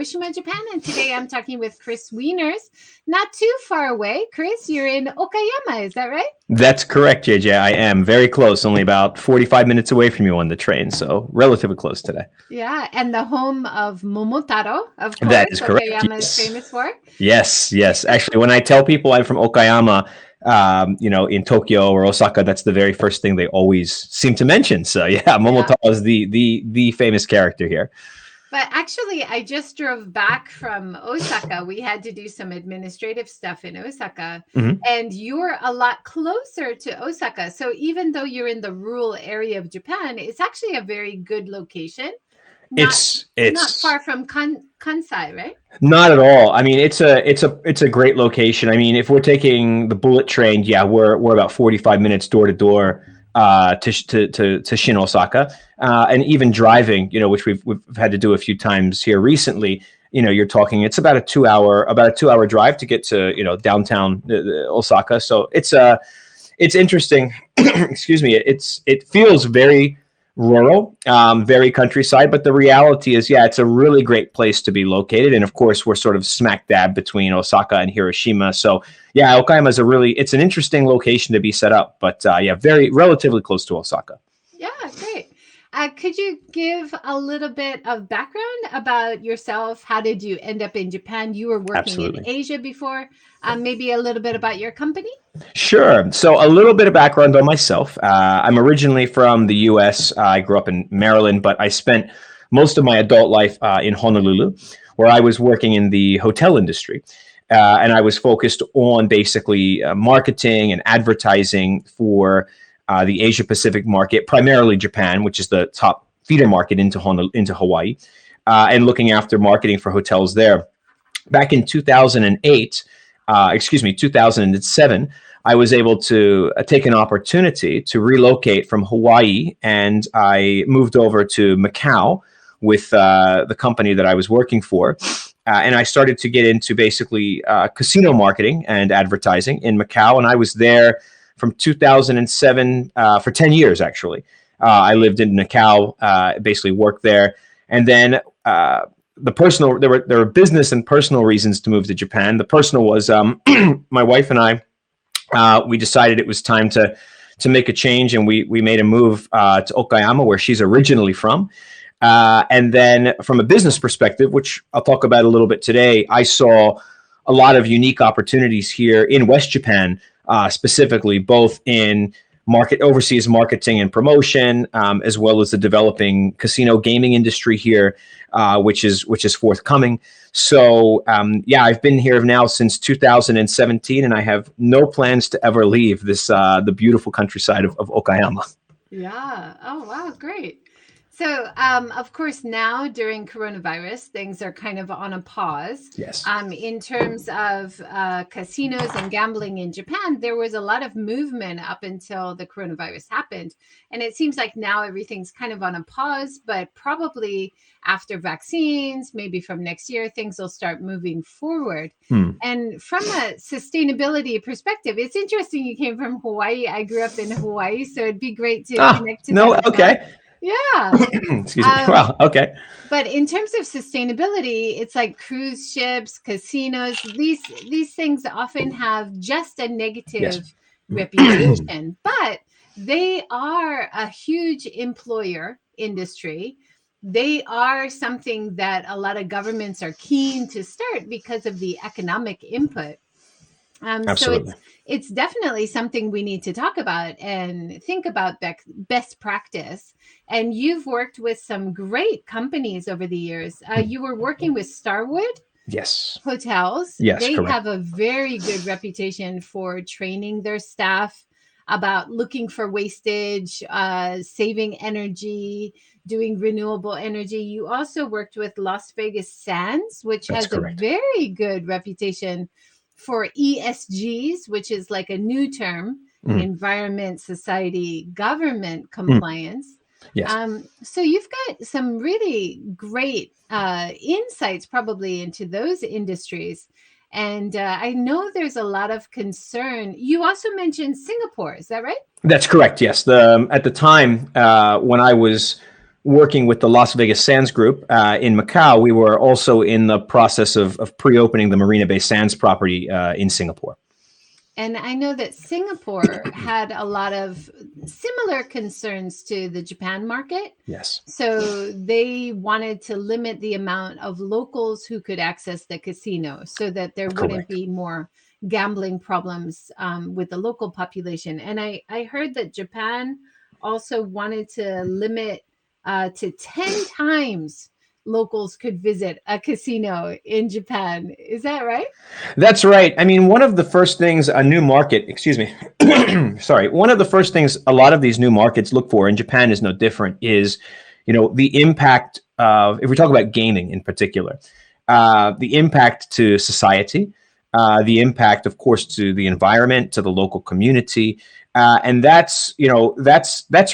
Hiroshima, Japan, and today I'm talking with Chris Wieners. Not too far away. Chris, you're in Okayama, is that right? That's correct, JJ. I am very close, only about 45 minutes away from you on the train, so relatively close today. Yeah, and the home of Momotaro, of course. That is correct. Okayama Yes. is famous for. Yes. Actually, when I tell people I'm from Okayama, in Tokyo or Osaka, that's the very first thing they always seem to mention. So yeah, Momotaro is the famous character here. But actually, I just drove back from Osaka. We had to do some administrative stuff in Osaka. And you're a lot closer to Osaka. So even though you're in the rural area of Japan, it's actually a very good location. It's not far from Kansai, right? Not at all. I mean, it's a great location. I mean, if we're taking the bullet train, yeah, we're about 45 minutes door to door to Shin Osaka, and even driving, which we've had to do a few times here recently. You're talking it's about a 2 hour drive to get to downtown Osaka. So it's interesting. Excuse me. It feels very rural, very countryside, but the reality is, yeah, it's a really great place to be located. And of course, we're sort of smack dab between Osaka and Hiroshima. So yeah, Okayama is it's an interesting location to be set up, but very relatively close to Osaka. Yeah, great. Could you give a little bit of background about yourself? How did you end up in Japan? You were working in Asia before. Maybe a little bit about your company? Sure. So a little bit of background on myself. I'm originally from the U.S. I grew up in Maryland, but I spent most of my adult life in Honolulu, where I was working in the hotel industry. And I was focused on basically marketing and advertising for the Asia Pacific market, primarily Japan, which is the top feeder market into Hawaii, and looking after marketing for hotels there. Back in 2007, I was able to take an opportunity to relocate from Hawaii, and I moved over to Macau with the company that I was working for. And I started to get into basically casino marketing and advertising in Macau. And I was there from 2007 for 10 years, actually. I lived in Macau, basically worked there. And then there were business and personal reasons to move to Japan. The personal was my wife and I, we decided it was time to make a change. And we made a move to Okayama, where she's originally from. And then from a business perspective, which I'll talk about a little bit today, I saw a lot of unique opportunities here in West Japan, specifically both in overseas marketing and promotion, as well as the developing casino gaming industry here, which is forthcoming. So I've been here now since 2017, and I have no plans to ever leave the beautiful countryside of Okayama. Yeah. Oh, wow. Great. So, of course, now during coronavirus, things are kind of on a pause. Yes. In terms of casinos and gambling in Japan, there was a lot of movement up until the coronavirus happened. And it seems like now everything's kind of on a pause, but probably after vaccines, maybe from next year, things will start moving forward. And from a sustainability perspective, it's interesting you came from Hawaii. I grew up in Hawaii, so it'd be great to connect to that. Okay. Yeah. Excuse me. Wow. Okay. But in terms of sustainability, it's like cruise ships, casinos. These things often have just a negative reputation, but they are a huge employer industry. They are something that a lot of governments are keen to start because of the economic input. So it's definitely something we need to talk about and think about best practice. And you've worked with some great companies over the years. You were working with Starwood Hotels. Yes, they correct. have a very good reputation for training their staff about looking for wastage, saving energy, doing renewable energy. You also worked with Las Vegas Sands, which has a very good reputation for ESGs, which is like a new term, environment, society, government compliance. Yes. So you've got some really great insights probably into those industries. And I know there's a lot of concern. You also mentioned Singapore. Is that right? That's correct. Yes. At the time when I was working with the Las Vegas Sands Group in Macau, we were also in the process of pre-opening the Marina Bay Sands property in Singapore. And I know that Singapore had a lot of similar concerns to the Japan market. Yes. So they wanted to limit the amount of locals who could access the casino so that there wouldn't be more gambling problems with the local population. And I heard that Japan also wanted to limit to 10 times locals could visit a casino in Japan. Is that right? That's right. I mean, one of the first things a new market, one of the first things a lot of these new markets look for, and Japan is no different, is, the impact of, if we talk about gaming in particular, the impact to society, the impact, of course, to the environment, to the local community. And that's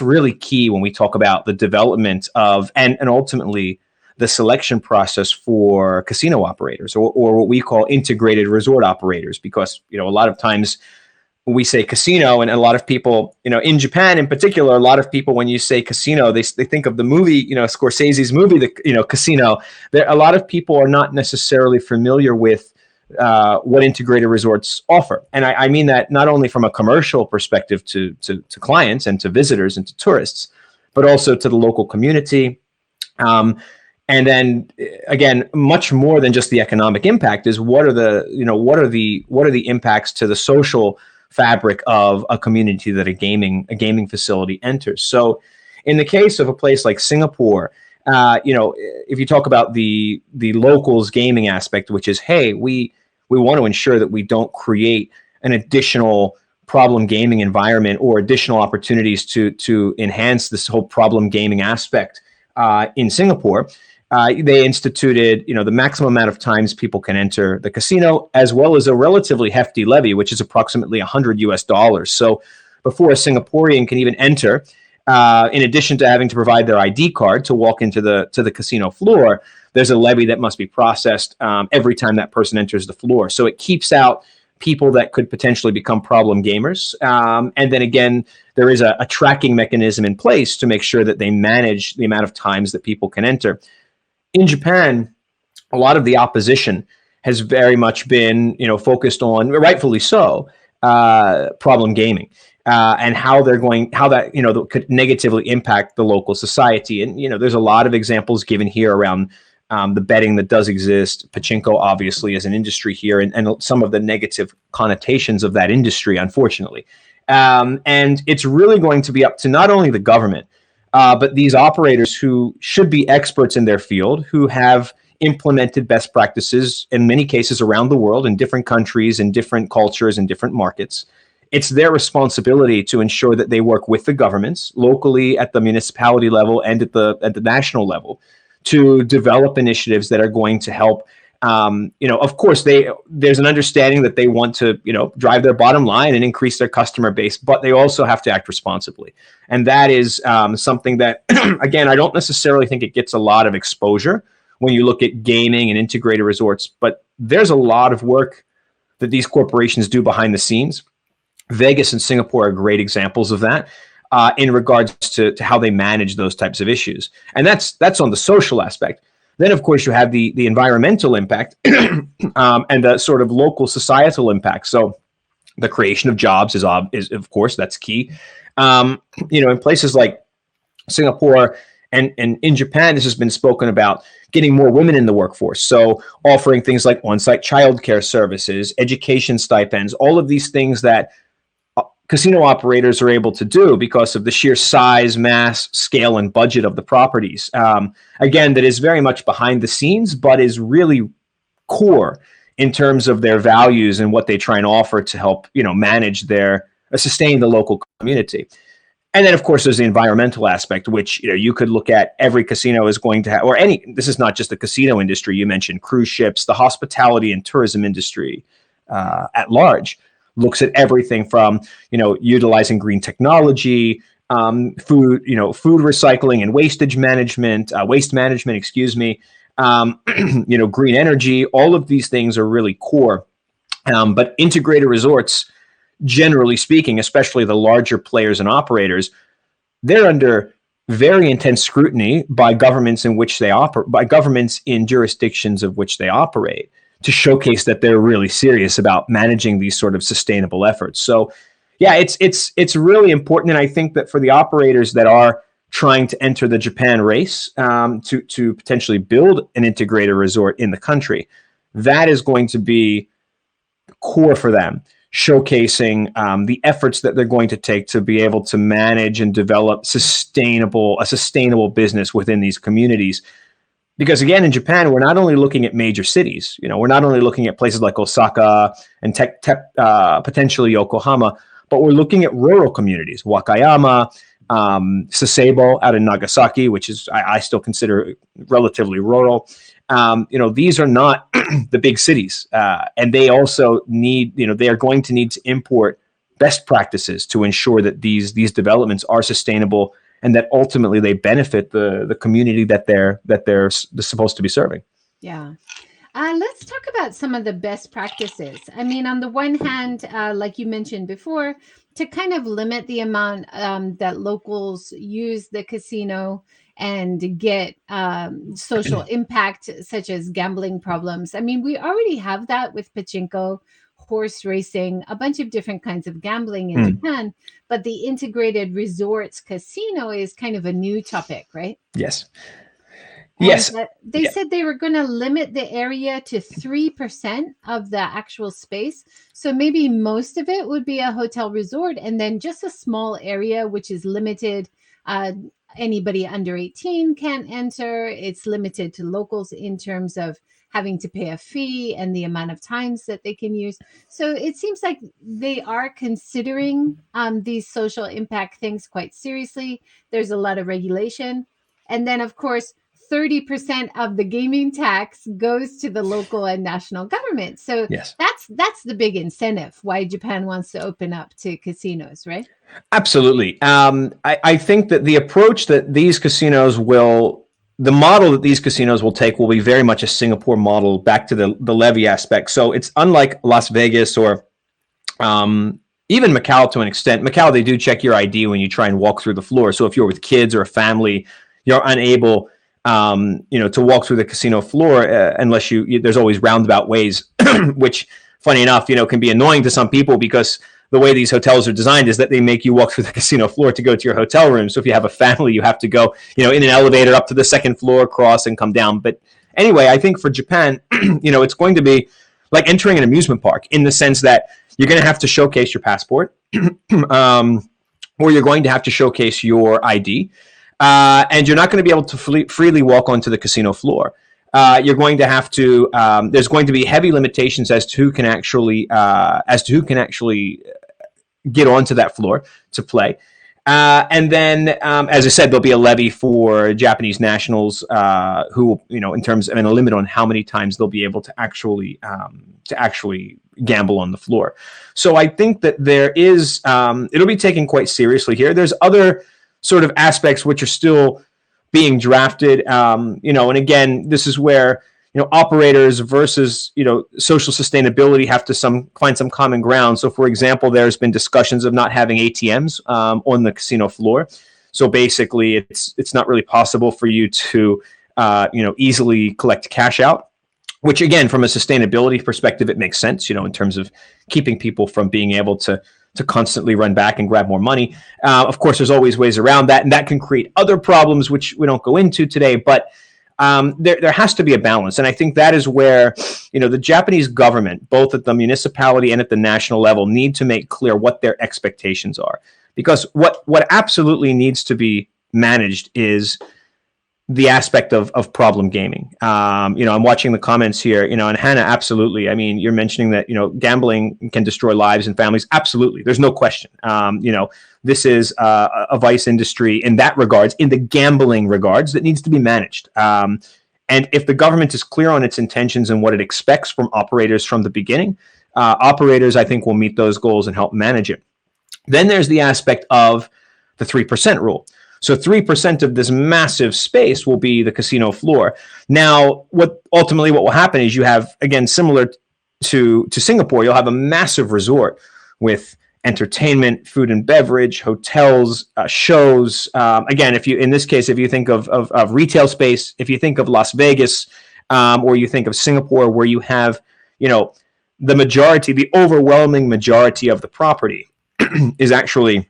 really key when we talk about the development of, and ultimately, the selection process for casino operators or what we call integrated resort operators, because, a lot of times when we say casino, and a lot of people, in Japan in particular, a lot of people, when you say casino, they think of the movie, Scorsese's movie, Casino. A lot of people are not necessarily familiar with what integrated resorts offer. And I mean that not only from a commercial perspective to clients and to visitors and to tourists, but also to the local community. And then again, much more than just the economic impact is what are the impacts to the social fabric of a community that a gaming facility enters. So in the case of a place like Singapore, if you talk about the locals gaming aspect, which is, hey, we want to ensure that we don't create an additional problem gaming environment or additional opportunities to enhance this whole problem gaming aspect in Singapore. They instituted, the maximum amount of times people can enter the casino, as well as a relatively hefty levy, which is approximately $100. So before a Singaporean can even enter, in addition to having to provide their ID card to walk into the casino floor, there's a levy that must be processed every time that person enters the floor. So it keeps out people that could potentially become problem gamers. And then again, there is a tracking mechanism in place to make sure that they manage the amount of times that people can enter. In Japan, a lot of the opposition has very much been, focused on, rightfully so, problem gaming and how that could negatively impact the local society. And there's a lot of examples given here around the betting that does exist. Pachinko, obviously, is an industry here, and some of the negative connotations of that industry, unfortunately. And it's really going to be up to not only the government, but these operators who should be experts in their field, who have implemented best practices in many cases around the world in different countries and different cultures and different markets. It's their responsibility to ensure that they work with the governments locally at the municipality level and at the national level to develop initiatives that are going to help. Of course, there's an understanding that they want to, drive their bottom line and increase their customer base, but they also have to act responsibly. And that is something that, again, I don't necessarily think it gets a lot of exposure when you look at gaming and integrated resorts, but there's a lot of work that these corporations do behind the scenes. Vegas and Singapore are great examples of that in regards to how they manage those types of issues. And that's on the social aspect. Then, of course, you have the environmental impact and the sort of local societal impact. So the creation of jobs is of course, that's key. In places like Singapore and in Japan, this has been spoken about, getting more women in the workforce. So offering things like on-site childcare services, education stipends, all of these things that casino operators are able to do because of the sheer size, mass, scale, and budget of the properties. Again, that is very much behind the scenes, but is really core in terms of their values and what they try and offer to help, manage sustain the local community. And then, of course, there's the environmental aspect, which, you could look at. Every casino is going to have, this is not just the casino industry. You mentioned cruise ships, the hospitality and tourism industry at large looks at everything from, utilizing green technology, food recycling and waste management, green energy. All of these things are really core. But integrated resorts, generally speaking, especially the larger players and operators, they're under very intense scrutiny by governments in which they operate, by governments in jurisdictions of which they operate, to showcase that they're really serious about managing these sort of sustainable efforts. So, yeah, it's really important, and I think that for the operators that are trying to enter the Japan race, to potentially build an integrated resort in the country, that is going to be core for them, showcasing the efforts that they're going to take to be able to manage and develop a sustainable business within these communities. Because again, in Japan, we're not only looking at major cities, we're not only looking at places like Osaka and potentially Yokohama, but we're looking at rural communities, Wakayama, Sasebo out in Nagasaki, which is I still consider relatively rural. These are not the big cities, and they also need, they are going to need to import best practices to ensure that these developments are sustainable and that ultimately they benefit the community that they're supposed to be serving. Yeah. Let's talk about some of the best practices. I mean, on the one hand, like you mentioned before, to kind of limit the amount that locals use the casino and get social impact, such as gambling problems. I mean, we already have that with pachinko, horse racing, a bunch of different kinds of gambling in Japan, but the integrated resorts casino is kind of a new topic, right? Yes. And yes. They said they were going to limit the area to 3% of the actual space. So maybe most of it would be a hotel resort, and then just a small area, which is limited. Anybody under 18 can't enter. It's limited to locals in terms of having to pay a fee and the amount of times that they can use. So it seems like they are considering these social impact things quite seriously. There's a lot of regulation. And then, of course, 30% of the gaming tax goes to the local and national government. So yes, that's the big incentive why Japan wants to open up to casinos, right? Absolutely. I think that the approach that these casinos the model that these casinos will take will be very much a Singapore model, back to the levy aspect. So it's unlike Las Vegas or even Macau to an extent. Macau, they do check your ID when you try and walk through the floor. So if you're with kids or a family, you're unable to walk through the casino floor unless there's always roundabout ways, which, funny enough, can be annoying to some people, because the way these hotels are designed is that they make you walk through the casino floor to go to your hotel room. So if you have a family, you have to go, in an elevator up to the second floor, cross, and come down. But anyway, I think for Japan, it's going to be like entering an amusement park, in the sense that you're going to have to showcase your passport, or you're going to have to showcase your ID. And you're not going to be able to freely walk onto the casino floor. You're going to have to. There's going to be heavy limitations as to who can actually get onto that floor to play. And then, as I said, there'll be a levy for Japanese nationals who, in terms of, and a limit on how many times they'll be able to actually gamble on the floor. So I think that there is. It'll be taken quite seriously here. There's other sort of aspects which are still being drafted, and again, this is where operators versus social sustainability have to find some common ground. So, for example, there's been discussions of not having ATMs on the casino floor. So basically, it's not really possible for you to easily collect cash out. Which, again, from a sustainability perspective, it makes sense. In terms of keeping people from being able to constantly run back and grab more money. Of course, there's always ways around that, and that can create other problems, which we don't go into today. But there has to be a balance, and I think that is where the Japanese government, both at the municipality and at the national level, need to make clear what their expectations are. Because what absolutely needs to be managed is the aspect of problem gaming. I'm watching the comments here, and Hannah, absolutely. I mean, you're mentioning that, gambling can destroy lives and families. Absolutely. There's no question. This is a vice industry in that regards, in the gambling regards, that needs to be managed. And if the government is clear on its intentions and what it expects from operators from the beginning, operators, I think, will meet those goals and help manage it. Then there's the aspect of the 3% rule. So 3% of this massive space will be the casino floor. Now, what will happen is you have, again, similar to Singapore, you'll have a massive resort with entertainment, food and beverage, hotels, shows. Again, if you, in this case, if you think of retail space, if you think of Las Vegas, or you think of Singapore, where you have, the overwhelming majority of the property is actually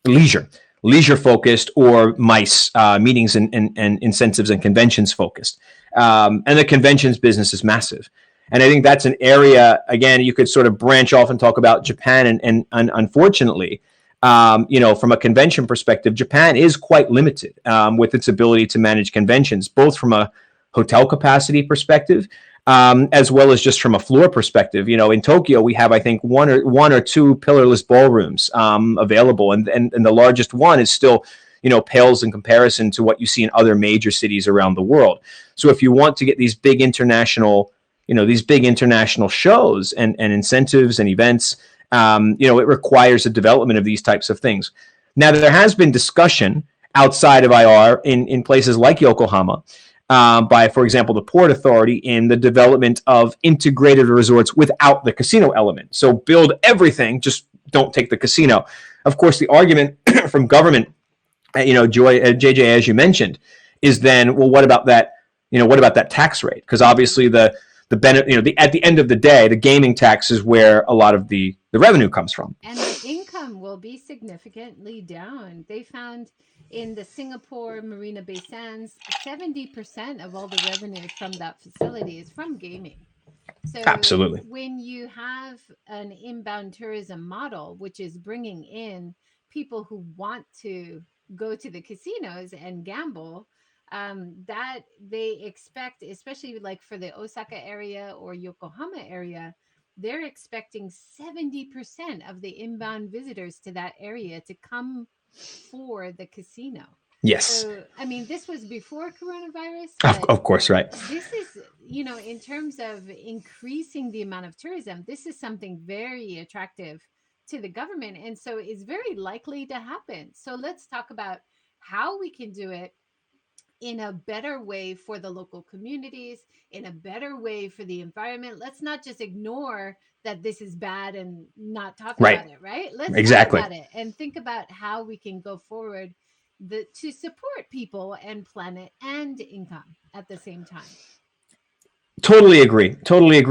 leisure focused, or MICE, meetings and incentives and conventions focused. And the conventions business is massive. And I think that's an area, again, you could sort of branch off and talk about Japan. And unfortunately, from a convention perspective, Japan is quite limited with its ability to manage conventions, both from a hotel capacity perspective, as well as just from a floor perspective. In Tokyo, we have, I think, one or two pillarless ballrooms available. And the largest one is still, pales in comparison to what you see in other major cities around the world. So if you want to get these big international shows and incentives and events, it requires the development of these types of things. Now, there has been discussion outside of IR in places like Yokohama by, for example, the Port Authority in the development of integrated resorts without the casino element. So build everything, just don't take the casino. Of course, the argument from government, JJ, as you mentioned, is then, well, what about that? What about that tax rate? Because obviously the benefit, at the end of the day, the gaming tax is where a lot of the revenue comes from. And the income will be significantly down. They found in the Singapore Marina Bay Sands, 70% of all the revenue from that facility is from gaming. So absolutely, when you have an inbound tourism model, which is bringing in people who want to go to the casinos and gamble, that they expect, especially like for the Osaka area or Yokohama area, they're expecting 70% of the inbound visitors to that area to come for the casino. Yes. So, I mean, this was before coronavirus. Of course, right. This is, in terms of increasing the amount of tourism, this is something very attractive to the government. And so it's very likely to happen. So let's talk about how we can do it in a better way for the local communities, in a better way for the environment. Let's not just ignore that this is bad and not talk about it, right? Let's talk about it and think about how we can go forward to support people and planet and income at the same time. Totally agree.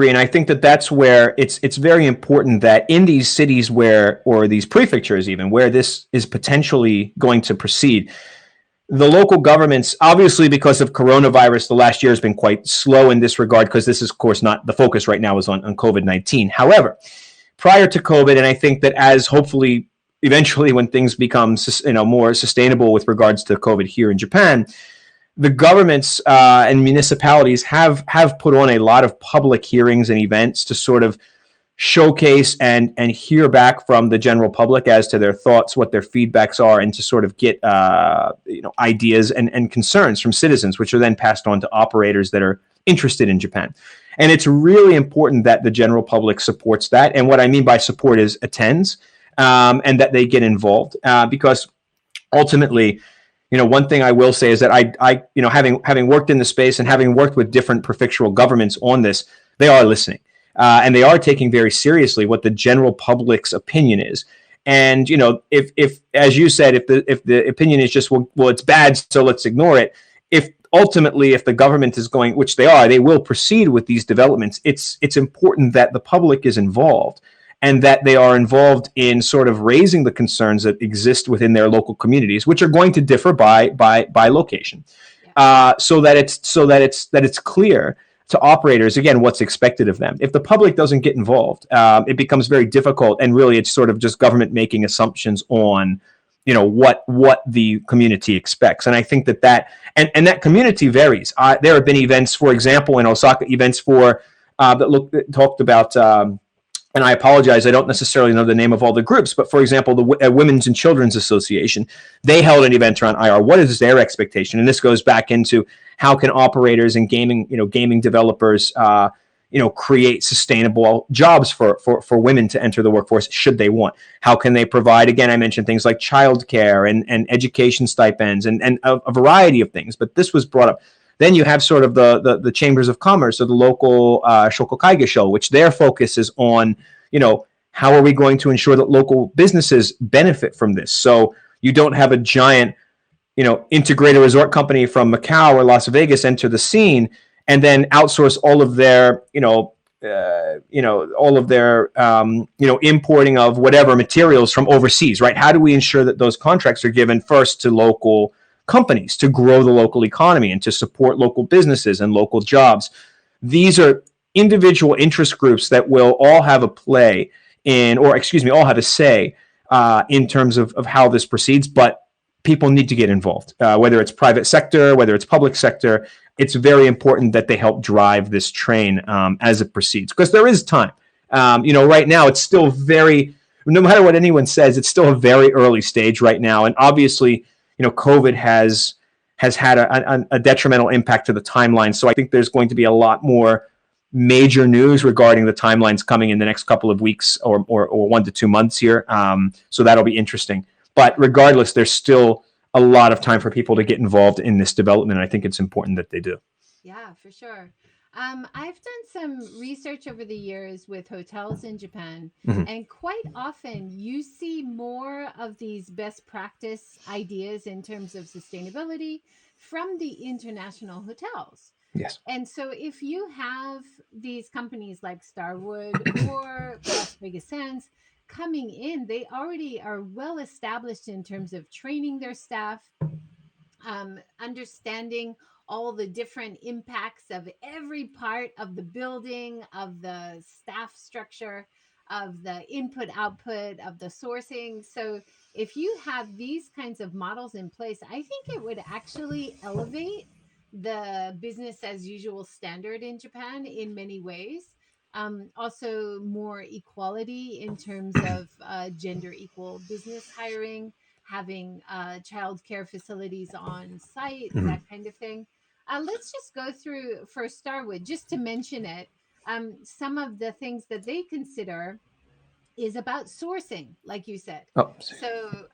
And I think that that's where it's very important that in these cities or these prefectures even, where this is potentially going to proceed, the local governments, obviously because of coronavirus, the last year has been quite slow in this regard, because this is, of course, not the focus right now is on COVID-19. However, prior to COVID, and I think that as hopefully eventually when things become more sustainable with regards to COVID here in Japan, the governments and municipalities have put on a lot of public hearings and events to sort of showcase and hear back from the general public as to their thoughts, what their feedbacks are, and to sort of get ideas and concerns from citizens, which are then passed on to operators that are interested in Japan. And it's really important that the general public supports that. And what I mean by support is attends, and that they get involved, because ultimately, one thing I will say is that I having worked in the space and having worked with different prefectural governments on this, they are listening. And they are taking very seriously what the general public's opinion is. And, if as you said, if the opinion is just, well, it's bad, so let's ignore it. If the government is going, which they will proceed with these developments, it's important that the public is involved and that they are involved in sort of raising the concerns that exist within their local communities, which are going to differ by location, so that it's clear to operators, again, what's expected of them. If the public doesn't get involved, it becomes very difficult, and really it's sort of just government making assumptions on, what the community expects. And I think that that community varies. There have been events, for example, in Osaka, events that talked about, and I apologize, I don't necessarily know the name of all the groups, but for example, the Women's and Children's Association, they held an event around IR. What is their expectation? And this goes back into how can operators and gaming developers, create sustainable jobs for women to enter the workforce should they want? How can they provide, again, I mentioned things like childcare and education stipends and a variety of things, but this was brought up. Then you have sort of the chambers of commerce or the local Shokokaige show, which their focus is on, How are we going to ensure that local businesses benefit from this? So you don't have a giant, integrated resort company from Macau or Las Vegas enter the scene and then outsource all of their, importing of whatever materials from overseas, right? How do we ensure that those contracts are given first to local companies to grow the local economy and to support local businesses and local jobs? These are individual interest groups that will all have a play all have a say in terms of how this proceeds, but people need to get involved, whether it's private sector, whether it's public sector. It's very important that they help drive this train as it proceeds, because there is time. Right now it's still no matter what anyone says, it's still a very early stage right now. And obviously, COVID has had a detrimental impact to the timeline. So I think there's going to be a lot more major news regarding the timelines coming in the next couple of weeks or 1 to 2 months here. So that'll be interesting. But regardless, there's still a lot of time for people to get involved in this development. And I think it's important that they do. Yeah, for sure. I've done some research over the years with hotels in Japan, and quite often you see more of these best practice ideas in terms of sustainability from the international hotels. Yes. And so if you have these companies like Starwood or Las Vegas Sands coming in, they already are well established in terms of training their staff, understanding all the different impacts of every part of the building, of the staff structure, of the input output, of the sourcing. So if you have these kinds of models in place, I think it would actually elevate the business as usual standard in Japan in many ways. Also more equality in terms of gender equal business hiring, having childcare facilities on site, that kind of thing. Let's just go through for Starwood, just to mention it. Some of the things that they consider is about sourcing, like you said. So,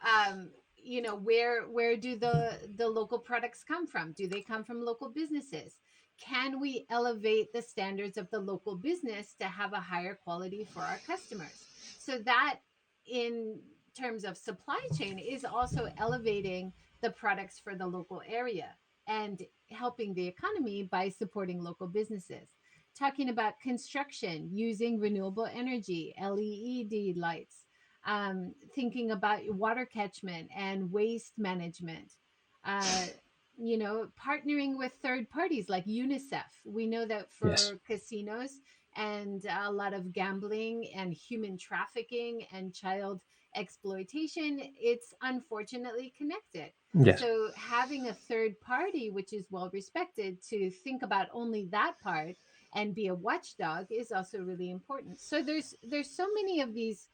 where do the local products come from? Do they come from local businesses? Can we elevate the standards of the local business to have a higher quality for our customers? So that, in terms of supply chain, is also elevating the products for the local area and helping the economy by supporting local businesses. Talking about construction using renewable energy, LED lights, thinking about water catchment and waste management, partnering with third parties like UNICEF. We know that for casinos and a lot of gambling and human trafficking and child exploitation, it's unfortunately connected. Yes. So having a third party, which is well respected, to think about only that part and be a watchdog is also really important. So there's so many of these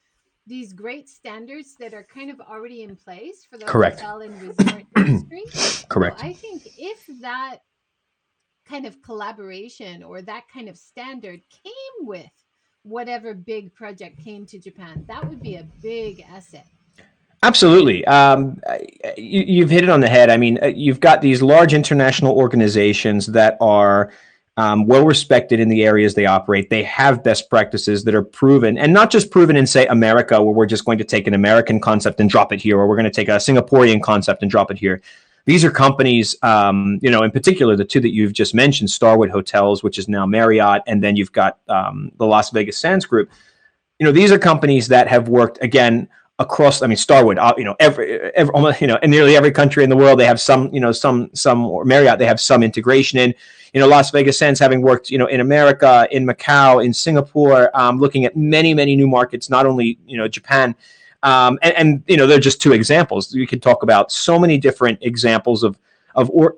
great standards that are kind of already in place for the hotel and resort industry. Correct. So I think if that kind of collaboration or that kind of standard came with whatever big project came to Japan, that would be a big asset. Absolutely. You've hit it on the head. I mean, you've got these large international organizations that are well respected in the areas they operate. They have best practices that are proven, and not just proven in, say, America, where we're just going to take an American concept and drop it here, or we're going to take a Singaporean concept and drop it here. These are companies, in particular, the two that you've just mentioned, Starwood Hotels, which is now Marriott, and then you've got the Las Vegas Sands Group. These are companies that have worked, again, across, Starwood, almost, in nearly every country in the world, they have some, or Marriott, they have some integration in. Las Vegas Sands, having worked, in America, in Macau, in Singapore, looking at many, many new markets, not only, Japan. And they're just two examples. We could talk about so many different examples of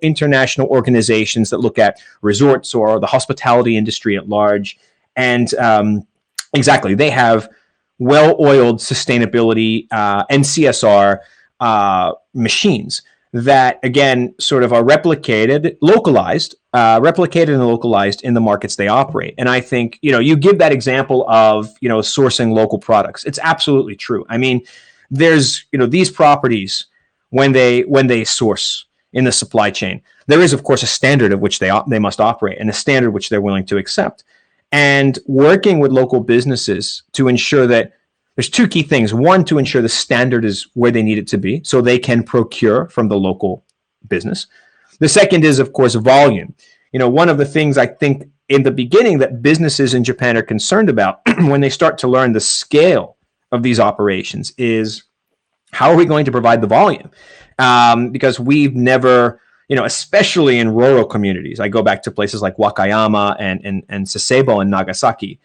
international organizations that look at resorts or the hospitality industry at large. And exactly, they have well-oiled sustainability and CSR machines that, again, sort of are replicated and localized in the markets they operate. And I think, you give that example of, sourcing local products. It's absolutely true. I mean, there's, these properties, when they source in the supply chain, there is, of course, a standard of which they must operate and a standard which they're willing to accept. And working with local businesses to ensure that there's two key things. One, to ensure the standard is where they need it to be so they can procure from the local business. The second is, of course, volume. One of the things I think in the beginning that businesses in Japan are concerned about when they start to learn the scale of these operations is, how are we going to provide the volume? Because we've never, especially in rural communities, I go back to places like Wakayama and Sasebo and Nagasaki,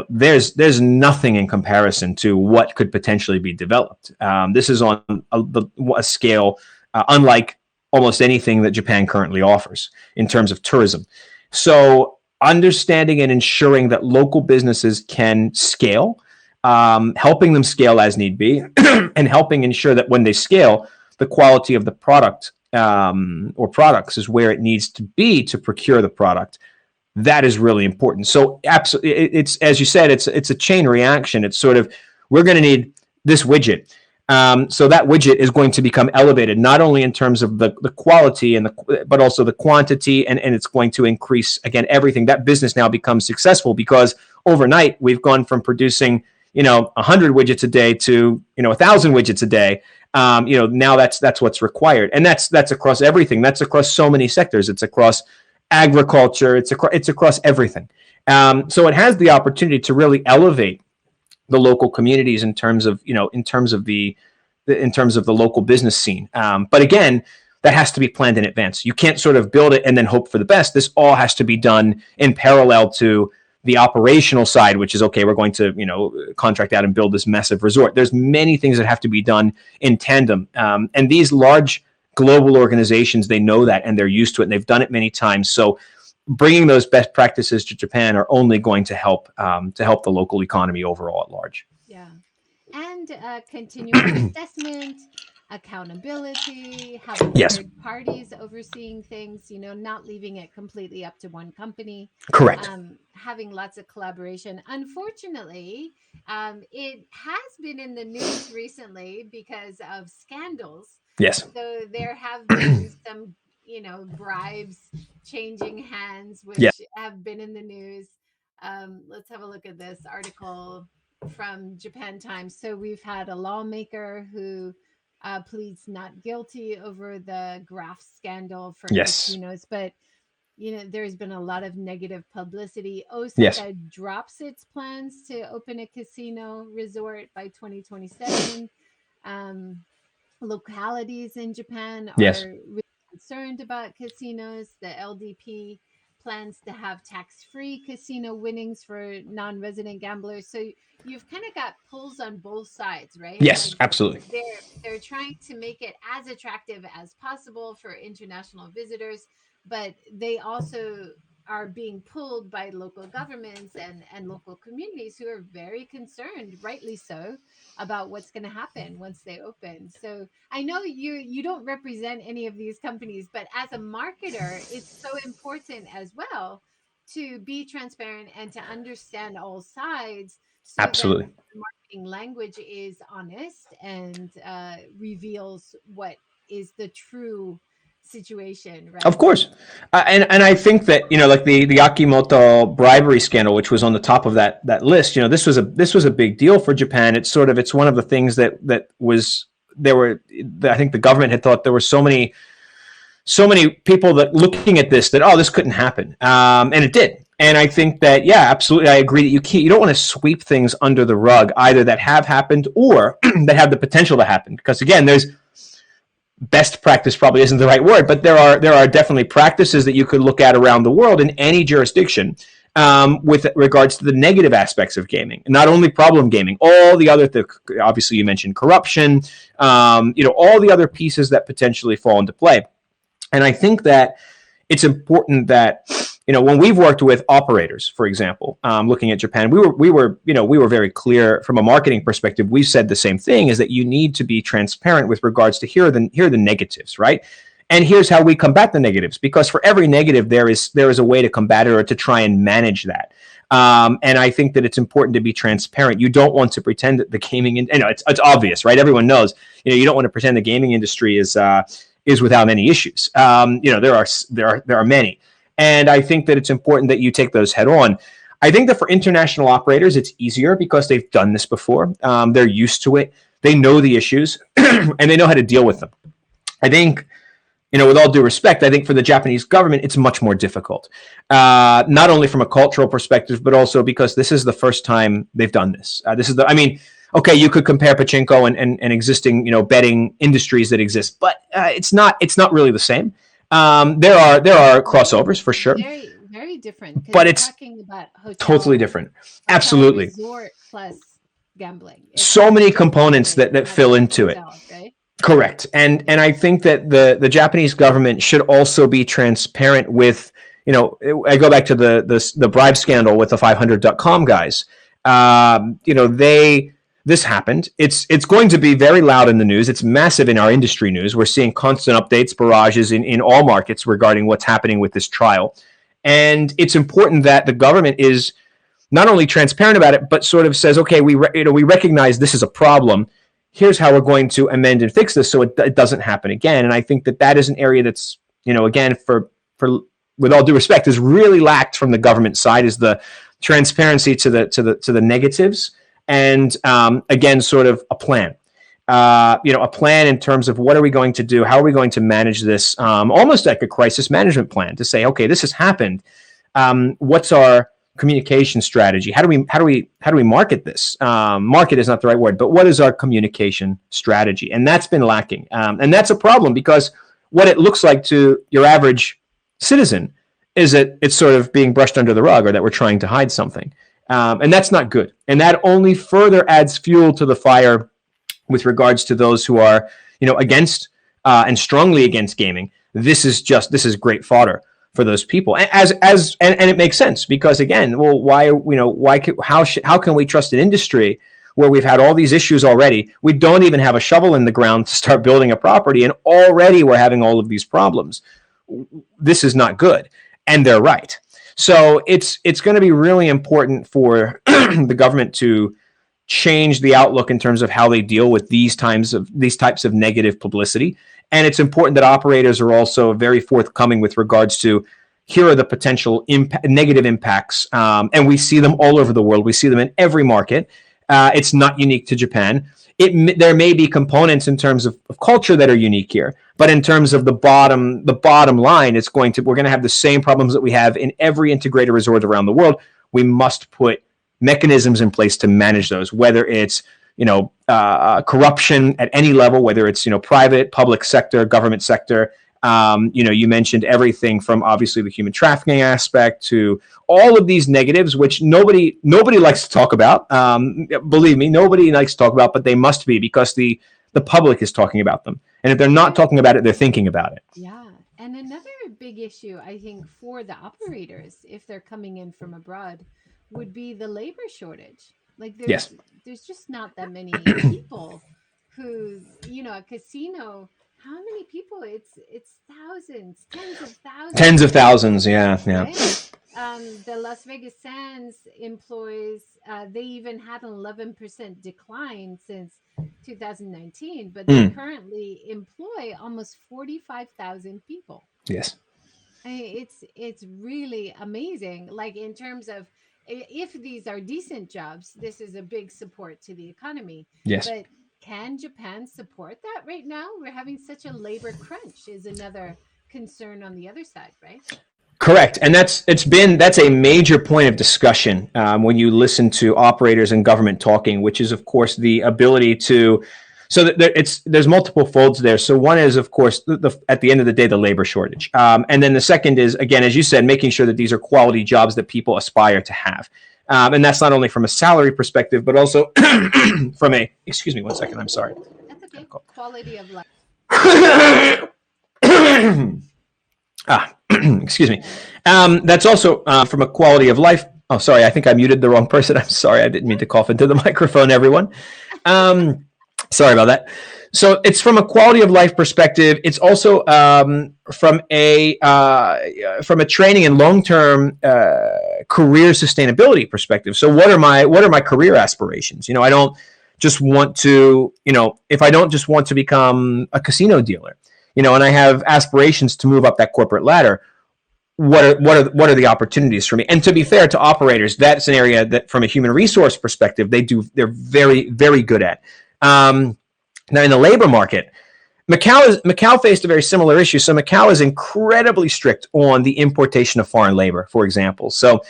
there's nothing in comparison to what could potentially be developed. This is on a scale unlike almost anything that Japan currently offers in terms of tourism. So understanding and ensuring that local businesses can scale, helping them scale as need be, and helping ensure that when they scale, the quality of the product or products is where it needs to be to procure the product. That is really important. So absolutely, it's, as you said, it's a chain reaction. It's sort of, we're going to need this widget. So that widget is going to become elevated, not only in terms of the quality but also the quantity, and it's going to increase, again, everything. That business now becomes successful because overnight we've gone from producing 100 widgets a day to 1,000 widgets a day. Now that's what's required, and that's across everything. That's across so many sectors. It's across agriculture. It's across everything. So it has the opportunity to really elevate the local communities in terms of the local business scene. But again, that has to be planned in advance. You can't sort of build it and then hope for the best. This all has to be done in parallel to the operational side, which is, okay, we're going to contract out and build this massive resort. There's many things that have to be done in tandem. And these large global organizations, they know that, and they're used to it, and they've done it many times. So bringing those best practices to Japan are only going to help the local economy overall at large. Yeah, and continuous assessment, accountability, having third parties overseeing things. Not leaving it completely up to one company. Correct. Having lots of collaboration. Unfortunately, it has been in the news recently because of scandals. Yes. So there have been some bribes changing hands, which have been in the news. Let's have a look at this article from Japan Times. So we've had a lawmaker who pleads not guilty over the graft scandal for casinos, but there's been a lot of negative publicity. Osaka drops its plans to open a casino resort by 2027. Localities in Japan are really concerned about casinos. The LDP plans to have tax-free casino winnings for non-resident gamblers. So you've kind of got pulls on both sides, right? Yes, absolutely. They're trying to make it as attractive as possible for international visitors, but they also are being pulled by local governments and local communities who are very concerned, rightly so, about what's going to happen once they open. So I know you don't represent any of these companies, but as a marketer, it's so important as well to be transparent and to understand all sides. So absolutely. that the marketing language is honest and reveals what is the true situation, right? Of course. And I think that, like the Akimoto bribery scandal, which was on the top of that list, this was a big deal for Japan. It's one of the things that was, I think the government had thought there were so many people that looking at this, that, this couldn't happen. And it did. And I think that, absolutely, I agree that you don't want to sweep things under the rug, either that have happened or that have the potential to happen. Because again, there's best practice probably isn't the right word, but there are definitely practices that you could look at around the world in any jurisdiction with regards to the negative aspects of gaming. Not only problem gaming, all the other obviously you mentioned corruption, all the other pieces that potentially fall into play. And I think that it's important that when we've worked with operators, for example, looking at Japan, we were very clear from a marketing perspective. We said the same thing, is that you need to be transparent with regards to here are the negatives, right? And here's how we combat the negatives, because for every negative there is a way to combat it or to try and manage that. And I think that it's important to be transparent. You don't want to pretend that the gaming, it's obvious, right? Everyone knows, you don't want to pretend the gaming industry is without any issues. There are many. And I think that it's important that you take those head on. I think that for international operators, it's easier because they've done this before. They're used to it. They know the issues and they know how to deal with them. I think, with all due respect, I think for the Japanese government, it's much more difficult. Not only from a cultural perspective, but also because this is the first time they've done this. Okay, you could compare pachinko and existing, betting industries that exist, but it's not really the same. There are crossovers for sure. Very, very different. But it's talking about totally different. Absolutely. Resort plus gambling. So many components that fill into it. Right? Correct. And I think that the Japanese government should also be transparent with, I go back to the bribe scandal with the 500.com guys. This happened. It's going to be very loud in the news. It's massive in our industry news. We're seeing constant updates, barrages in all markets regarding what's happening with this trial. And it's important that the government is not only transparent about it, but sort of says, okay, we recognize this is a problem. Here's how we're going to amend and fix this so it doesn't happen again. And I think that is an area that's, again, for with all due respect, is really lacked from the government side, is the transparency to the negatives. And again, sort of a plan, a plan in terms of what are we going to do? How are we going to manage this? Almost like a crisis management plan to say, okay, this has happened. What's our communication strategy? How do we market this? Market is not the right word, but what is our communication strategy? And that's been lacking. And that's a problem because what it looks like to your average citizen is that it's sort of being brushed under the rug or that we're trying to hide something. And that's not good. And that only further adds fuel to the fire with regards to those who are, against and strongly against gaming. This is great fodder for those people. And it makes sense because again, well, how can we trust an industry where we've had all these issues already? We don't even have a shovel in the ground to start building a property, and already we're having all of these problems. This is not good. And they're right. So it's going to be really important for the government to change the outlook in terms of how they deal with these types of negative publicity. And it's important that operators are also very forthcoming with regards to here are the potential negative impacts. And we see them all over the world. We see them in every market. It's not unique to Japan. There may be components in terms of culture that are unique here, but in terms of the bottom line, we're going to have the same problems that we have in every integrated resort around the world. We must put mechanisms in place to manage those, whether it's corruption at any level, whether it's private, public sector, government sector. You mentioned everything from obviously the human trafficking aspect to all of these negatives, which nobody likes to talk about. Believe me, nobody likes to talk about, but they must be because the public is talking about them. And if they're not talking about it, they're thinking about it. Yeah. And another big issue, I think, for the operators, if they're coming in from abroad, would be the labor shortage. Like there's just not that many people who, a casino. How many people? It's thousands, tens of thousands. Yeah. Right? The Las Vegas Sands employs, they even had an 11% decline since 2019, but they currently employ almost 45,000 people. Yes. It's really amazing. Like in terms of, if these are decent jobs, this is a big support to the economy. Yes. But can Japan support that right now? We're having such a labor crunch is another concern on the other side, right? Correct. And that's a major point of discussion when you listen to operators and government talking, which is, of course, the ability to, so that there's multiple folds there. So one is, of course, at the end of the day, the labor shortage. And then the second is, again, as you said, making sure that these are quality jobs that people aspire to have. And that's not only from a salary perspective, but also from excuse me, one second, I'm sorry. That's okay. Quality of life. Excuse me. That's also from a quality of life. Oh, sorry, I think I muted the wrong person. I'm sorry, I didn't mean to cough into the microphone, everyone. Sorry about that. So it's from a quality of life perspective. It's also from a training and long-term career sustainability perspective. So what are my career aspirations? I don't just want to, if I don't just want to become a casino dealer, and I have aspirations to move up that corporate ladder, what are the opportunities for me? And to be fair to operators, that's an area that, from a human resource perspective, they're very, very good at. Now, in the labor market, Macau faced a very similar issue. So Macau is incredibly strict on the importation of foreign labor, for example. So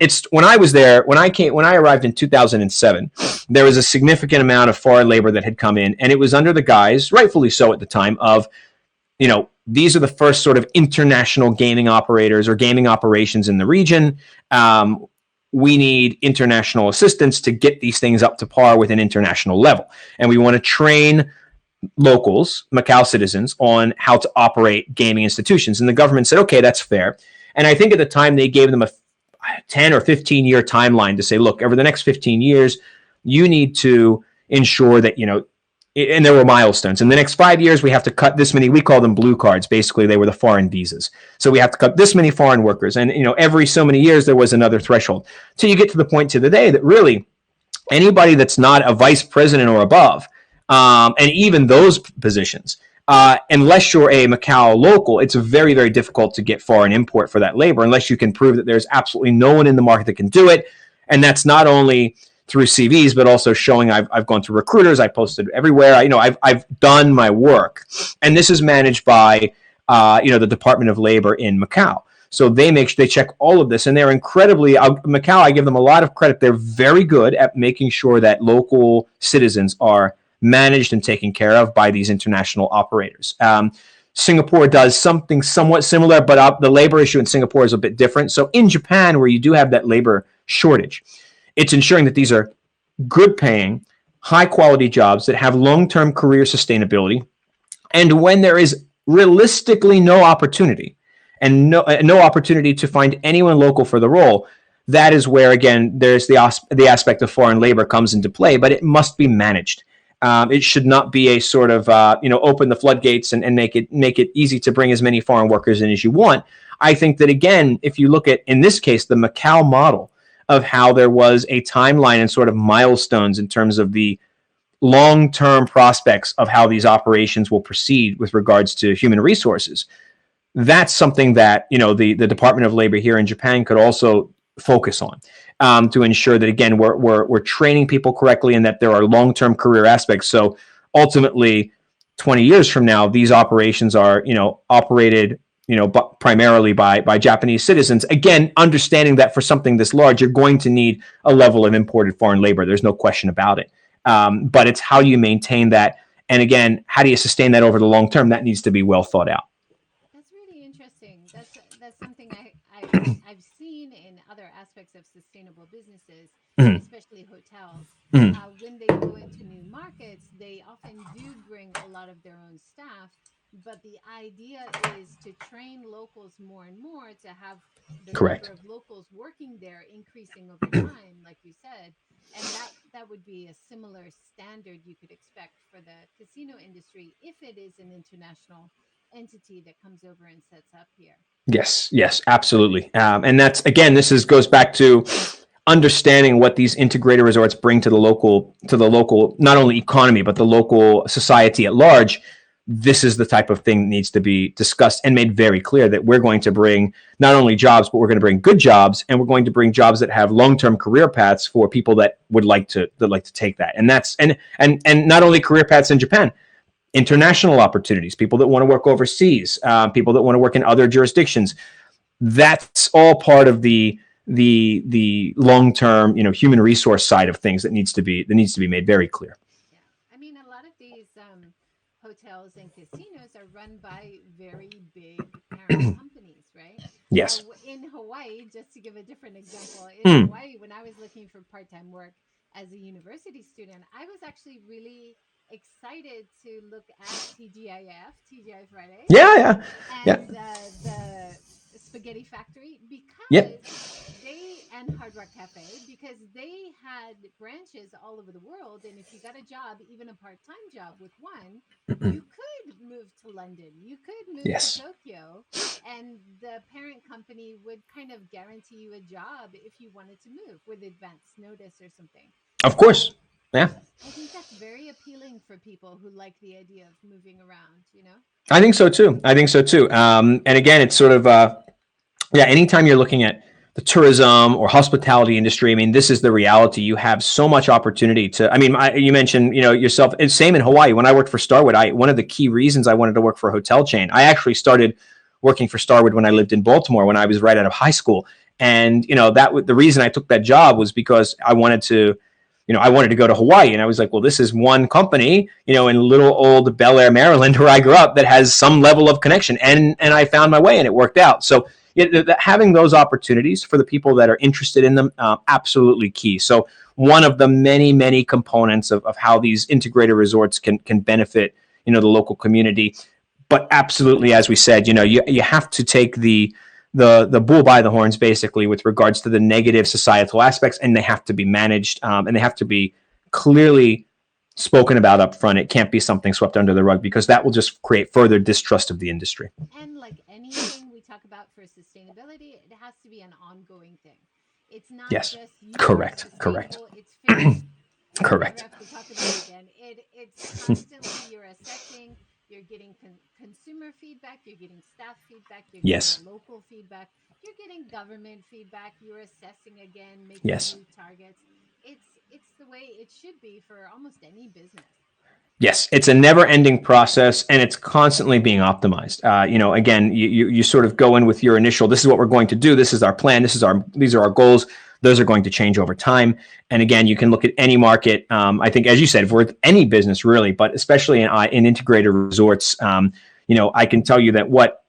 it's when I was there, when I arrived in 2007, there was a significant amount of foreign labor that had come in, and it was under the guise, rightfully so at the time, of, these are the first sort of international gaming operators or gaming operations in the region. We need international assistance to get these things up to par with an international level. And we want to train locals, Macau citizens, on how to operate gaming institutions. And the government said, okay, that's fair. And I think at the time they gave them a 10 or 15 year timeline to say, look, over the next 15 years, you need to ensure that, and there were milestones. In the next 5 years, we have to cut this many, we call them blue cards. Basically, they were the foreign visas. So we have to cut this many foreign workers. And, every so many years, there was another threshold. So you get to the point to the day that really anybody that's not a vice president or above, and even those positions, unless you're a Macau local, it's very, very difficult to get foreign import for that labor, unless you can prove that there's absolutely no one in the market that can do it. And that's not only through CVs, but also showing I've gone to recruiters, I posted everywhere. I've done my work, and this is managed by the Department of Labor in Macau. So they check all of this, and they're incredibly Macau. I give them a lot of credit. They're very good at making sure that local citizens are managed and taken care of by these international operators. Singapore does something somewhat similar, but the labor issue in Singapore is a bit different. So in Japan, where you do have that labor shortage, it's ensuring that these are good paying, high quality jobs that have long-term career sustainability. And when there is realistically no opportunity and no opportunity to find anyone local for the role, that is where, again, there's the aspect of foreign labor comes into play, but it must be managed. It should not be a sort of, open the floodgates and make it easy to bring as many foreign workers in as you want. I think that, again, if you look at, in this case, the Macau model, of how there was a timeline and sort of milestones in terms of the long-term prospects of how these operations will proceed with regards to human resources. That's something that, the Department of Labor here in Japan could also focus on, to ensure that, again, we're training people correctly and that there are long-term career aspects. So ultimately, 20 years from now, these operations are, operated primarily by Japanese citizens. Again, understanding that for something this large, you're going to need a level of imported foreign labor. There's no question about it. But it's how you maintain that. And again, how do you sustain that over the long term? That needs to be well thought out. That's really interesting. That's something I've seen in other aspects of sustainable businesses, especially hotels. When they go into new markets, they often do bring a lot of their own staff. But the idea is to train locals more and more, to have the Correct. number of locals working there increasing over time, like you said. And that would be a similar standard you could expect for the casino industry if it is an international entity that comes over and sets up here. Yes, absolutely. And that's, again, goes back to understanding what these integrated resorts bring to the local, not only economy, but the local society at large. This is the type of thing that needs to be discussed and made very clear, that we're going to bring not only jobs, but we're going to bring good jobs, and we're going to bring jobs that have long-term career paths for people that would like to take that. And that's and not only career paths in Japan, international opportunities, people that want to work overseas, people that want to work in other jurisdictions. That's all part of the long-term, human resource side of things that needs to be made very clear. Yeah, I mean, a lot of these hotels and casinos are run by very big parent companies, right? Yes. In Hawaii, just to give a different example, in Hawaii, when I was looking for part-time work as a university student, I was actually really excited to look at TGI Friday. Yeah. And the Spaghetti Factory, because and Hard Rock Cafe, because they had branches all over the world. And if you got a job, even a part-time job with one, you could move to London, you could move to Tokyo, and the parent company would kind of guarantee you a job if you wanted to move with advance notice or something. Of course. Yeah. I think that's very appealing for people who like the idea of moving around, I think so too. And again, it's sort of, yeah, anytime you're looking at the tourism or hospitality industry, I mean, this is the reality. You have so much opportunity to, I mean, you mentioned, yourself, it's same in Hawaii. When I worked for Starwood, one of the key reasons I wanted to work for a hotel chain, I actually started working for Starwood when I lived in Baltimore, when I was right out of high school. And, the reason I took that job was because I wanted to go to Hawaii. And I was like, well, this is one company, in little old Bel Air, Maryland, where I grew up, that has some level of connection. And I found my way and it worked out. So having those opportunities for the people that are interested in them, absolutely key. So one of the many, many components of how these integrated resorts can benefit, the local community. But absolutely, as we said, you have to take the bull by the horns, basically, with regards to the negative societal aspects, and they have to be managed, and they have to be clearly spoken about up front. It can't be something swept under the rug, because that will just create further distrust of the industry. And like anything we talk about for sustainability, it has to be an ongoing thing. It's not just correct. It's finished. Correct. You have to talk about it again. It's constantly you're assessing. You're getting consumer feedback, you're getting staff feedback, you're getting local feedback, you're getting government feedback, you're assessing again, making new targets. It's the way it should be for almost any business. Yes, it's a never-ending process, and it's constantly being optimized. Again, you sort of go in with your initial, this is what we're going to do, this is our plan, these are our goals. Those are going to change over time. And again, you can look at any market. I think, as you said, for any business really, but especially in integrated resorts, I can tell you that what,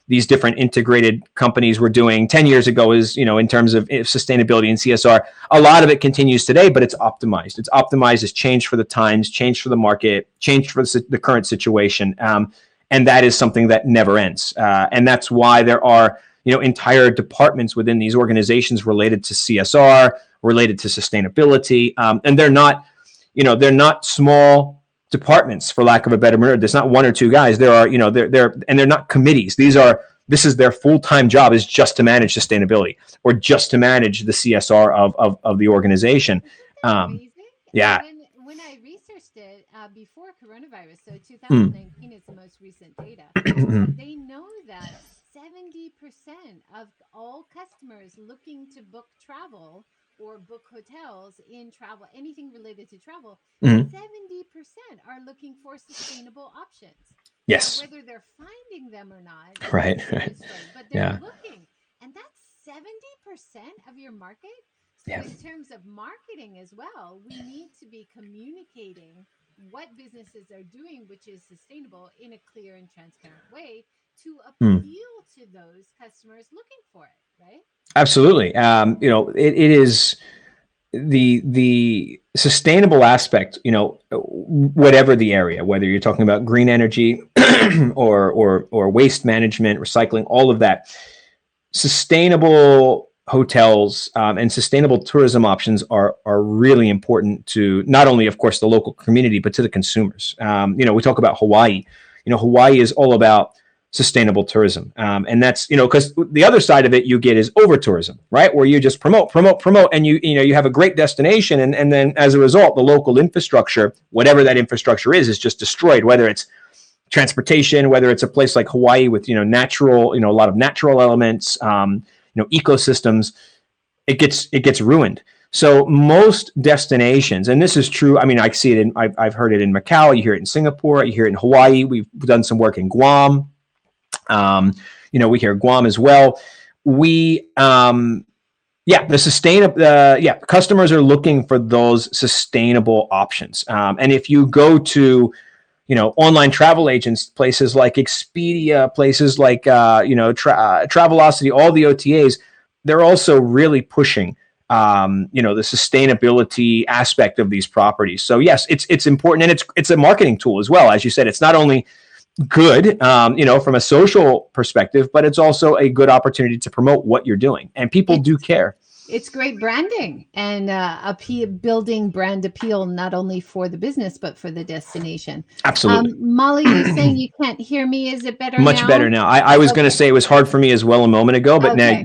these different integrated companies were doing 10 years ago is, in terms of sustainability and CSR, a lot of it continues today, but it's optimized. It's optimized, it's changed for the times, changed for the market, changed for the current situation. And that is something that never ends. And that's why there are, entire departments within these organizations related to CSR, related to sustainability. And they're not small departments, for lack of a better word. There's not one or two guys. There are, they're not committees. This is their full-time job, is just to manage sustainability, or just to manage the CSR of the organization. Yeah. When I researched it before coronavirus, so 2019 is the most recent data, they know that 70% of all customers looking to book travel or book hotels in travel, anything related to travel, 70% are looking for sustainable options. Yes. Now, whether they're finding them or not, right. But they're looking, and that's 70% of your market. So in terms of marketing as well, we need to be communicating what businesses are doing, which is sustainable, in a clear and transparent way, to appeal to those customers looking for it, right? Absolutely. It is the sustainable aspect, whatever the area, whether you're talking about green energy or waste management, recycling, all of that. Sustainable hotels and sustainable tourism options are really important to not only, of course, the local community, but to the consumers. We talk about Hawaii. Hawaii is all about sustainable tourism. And that's, because the other side of it you get is over tourism, right? Where you just promote, and you have a great destination. And then as a result, the local infrastructure, whatever that infrastructure is just destroyed, whether it's transportation, whether it's a place like Hawaii with, natural, a lot of natural elements, ecosystems, it gets ruined. So most destinations, and this is true, I mean, I see it I've heard it in Macau, you hear it in Singapore, you hear it in Hawaii, we've done some work in Guam. We hear Guam as well. Customers are looking for those sustainable options. And if you go to, online travel agents, places like Expedia, places like, Travelocity, all the OTAs, they're also really pushing, the sustainability aspect of these properties. So yes, it's important, and it's a marketing tool as well. As you said, it's not only good, from a social perspective, but it's also a good opportunity to promote what you're doing, and people do care. It's great branding and building brand appeal, not only for the business, but for the destination. Absolutely. Molly, you're saying you can't hear me. Is it better now? Much better now. I was going to say it was hard for me as well a moment ago, but now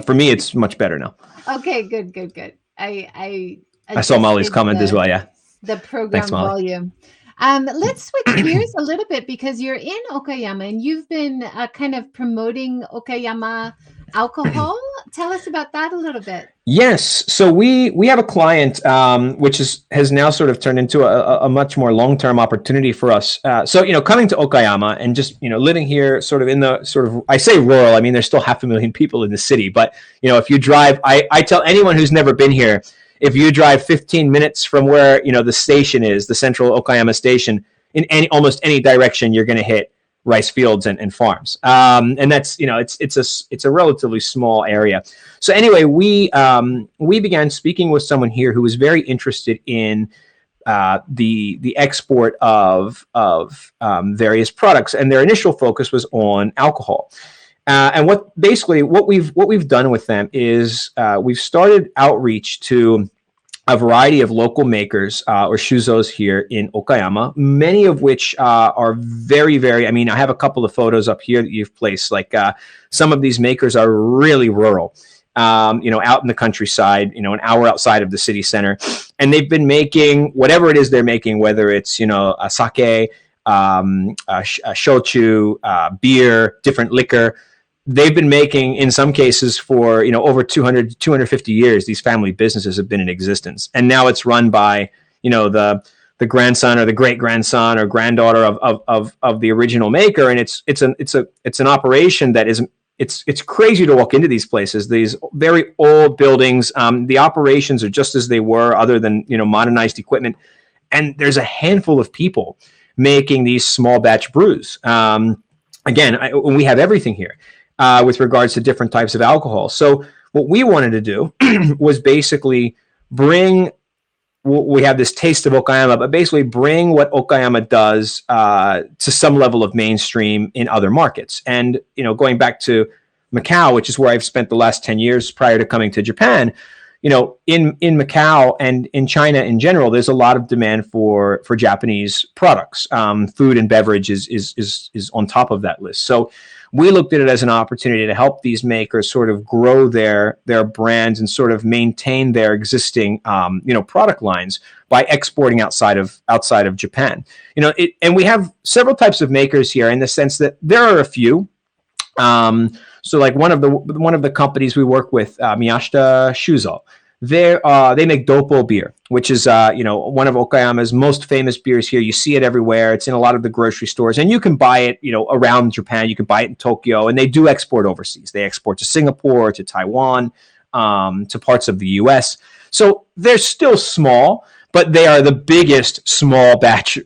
for me, it's much better now. Okay, good. I saw Molly's comment as well. Yeah. The program volume. Let's switch gears a little bit because you're in Okayama and you've been kind of promoting Okayama alcohol. Tell us about that a little bit. Yes. So we have a client, which has now sort of turned into a much more long-term opportunity for us. So, coming to Okayama and just, living here sort of in the sort of, I say rural, I mean, there's still 500,000 people in the city, but, if you drive, I tell anyone who's never been here, if you drive 15 minutes from where, the station is, the central Okayama station, in almost any direction, you're going to hit rice fields and farms. And that's, it's a relatively small area. So anyway, we began speaking with someone here who was very interested in the export of various products, and their initial focus was on alcohol. And what we've done with them is we've started outreach to a variety of local makers or shuzos here in Okayama, many of which are very, very, I mean, I have a couple of photos up here that you've placed. Like some of these makers are really rural, out in the countryside, an hour outside of the city center. And they've been making whatever it is they're making, whether it's, a sake, shochu, beer, different liquor. They've been making, in some cases, for over 250 years. These family businesses have been in existence, and now it's run by the grandson or the great grandson or granddaughter of the original maker, and it's an operation that is it's crazy to walk into these places. These very old buildings. The operations are just as they were, other than modernized equipment, and there's a handful of people making these small batch brews. Again, we have everything here. With regards to different types of alcohol. So what we wanted to do was basically we have this taste of Okayama, but basically bring what Okayama does to some level of mainstream in other markets. And, going back to Macau, which is where I've spent the last 10 years prior to coming to Japan, in Macau and in China in general, there's a lot of demand for Japanese products. Food and beverage is on top of that list. So we looked at it as an opportunity to help these makers sort of grow their brands and sort of maintain their existing product lines by exporting outside of Japan. And we have several types of makers here, in the sense that there are a few. So like one of the companies we work with, Miyashita Shuzo, they make Doppo beer, which is one of Okayama's most famous beers here. You see it everywhere. It's in a lot of the grocery stores, and you can buy it around Japan. You can buy it in Tokyo, and they do export overseas. They export to Singapore, to Taiwan, to parts of the US. So they're still small, but they are the biggest small batch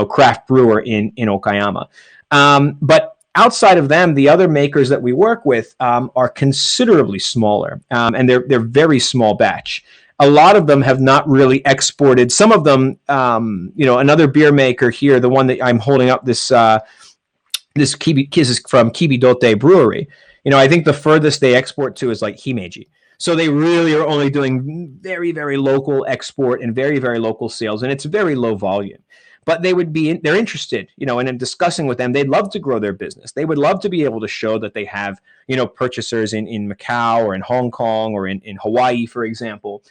craft brewer in Okayama. But outside of them, the other makers that we work with are considerably smaller, and they're very small batch. A lot of them have not really exported. Some of them, another beer maker here, the one that I'm holding up, this is from Kibidote Brewery. I think the furthest they export to is like Himeji. So they really are only doing very, very local export and very, very local sales, and it's very low volume. But they're interested, and in discussing with them, they'd love to grow their business. They would love to be able to show that they have, purchasers in Macau or in Hong Kong or in Hawaii, for example.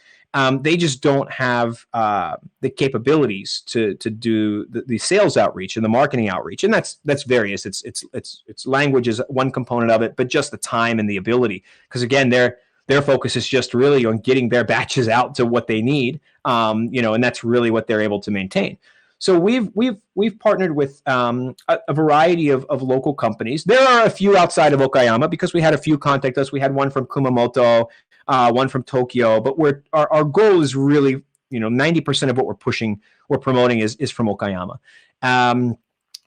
They just don't have the capabilities to do the sales outreach and the marketing outreach, and that's various. It's language is one component of it, but just the time and the ability, because again, their focus is just really on getting their batches out to what they need, and that's really what they're able to maintain. So we've partnered with a variety of local companies. There are a few outside of Okayama, because we had a few contact us. We had one from Kumamoto, one from Tokyo, but our goal is really 90% of what we're promoting is from Okayama, and